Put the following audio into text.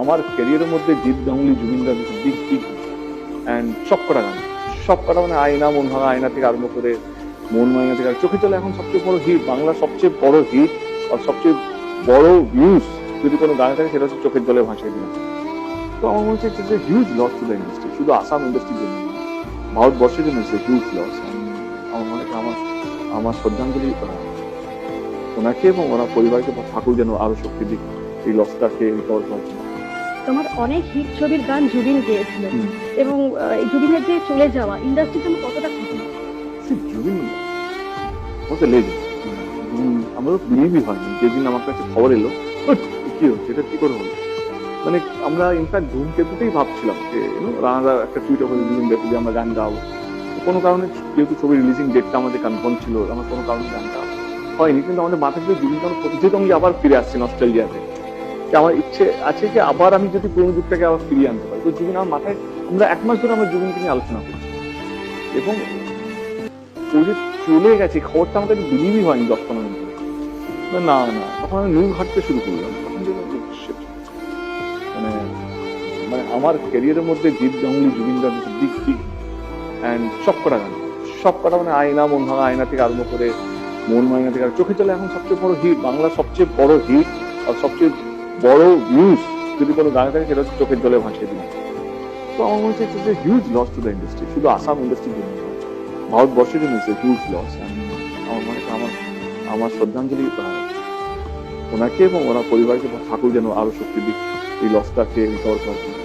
আমার ক্যারিয়ারের মধ্যে জিৎ গাঙ্গুলি জুবিনদার বিগ বিগ অ্যান্ড সবকটা গান, সবকটা মানে আয়না, মন ভাঙা আয়না থেকে আরম্ভ করে মন মাইনা থেকে চোখে চলে এখন সবচেয়ে বড় হিট, বাংলার সবচেয়ে বড় হিট আর সবচেয়ে বড় ভিউজ যদি কোনো গানে থাকে সেটা হচ্ছে চোখের জলে ভাসিয়ে দিলাম। তো আমার মনে হচ্ছে it's a huge loss to the industry, শুধু আসাম ইন্ডাস্ট্রির জন্য না, ভারতবর্ষের জন্য ইটস এ হিউজ লস। আমার মনে হয় আমার শ্রদ্ধাঞ্জলি ওনাকে এবং ওনার পরিবারকে ঠাকুর যেন আরো শক্তি দিক এই লসটাকে রিকভার করার জন্য। তোমার অনেক হিট ছবির গান জুবিন গেয়েছিলেন এবং এই জুবিনের যে চলে যাওয়া ইন্ডাস্ট্রির জন্য কতটা ক্ষতি? জুবিন ওকে লেজেন্ড, আমারও বিলিভই হয়নি যেদিন আমার কাছে খবর এলো কি হচ্ছে, এটা কি করে হলো। মানে আমরা ইনফ্যাক্ট ধূমকেতুতেই ভাবছিলাম যে রানাদা একটা টুইটার করে জুবিন দেখে আমরা গান গাবো, কোনো কারণে যেহেতু ছবি রিলিজিং ডেটটা আমাদের কনফার্ম ছিল, আমার কোনো কারণে গানটা হয়নি, কিন্তু আমাদের মাথায় যে জুবিন যেহেতু আমি আবার ফিরে আসছি অস্ট্রেলিয়াতে, আমার ইচ্ছে আছে যে আবার আমি যদি পুরোনো যুগটাকে আবার ফিরিয়ে আনতে পারি। তো জুবিন আমার মাথায়, আমরা 1 মাস ধরে আমরা জুবিনকে নিয়ে আলোচনা করছি এবং ওই যে চলে গেছে খবরটা আমাদের বিলিভই হয়নি 10-15 মিনিট না না, তখন আমি নিউজ ঘাটতে শুরু করলাম, তখন মানে মানে আমার ক্যারিয়ারের মধ্যে জিৎ গাঙ্গুলি জুবিনদার বিগ বিগ অ্যান্ড সবকটা গান, সবকটা মানে আয়না, মন ভাঙা আয়না থেকে আরম্ভ করে মন মাইনা থেকে চোখে চলে এখন সবচেয়ে বড় হিট, বাংলার সবচেয়ে বড় হিট আর সবচেয়ে বড় ভিউজ যদি কোনো গানে থাকে সেটা হচ্ছে চোখের জলে ভাসিয়ে দিলাম। তো আমার মনে হচ্ছে it's a huge loss to the industry, শুধু আসাম ইন্ডাস্ট্রির জন্য না, ভারতবর্ষের জন্য ইটস এ হিউজ লস। আমার মনে হয় আমার শ্রদ্ধাঞ্জলি ওনাকে এবং ওনার পরিবারকে ঠাকুর যেন আরো শক্তি দিক এই লসটাকে রিকভার করার জন্য।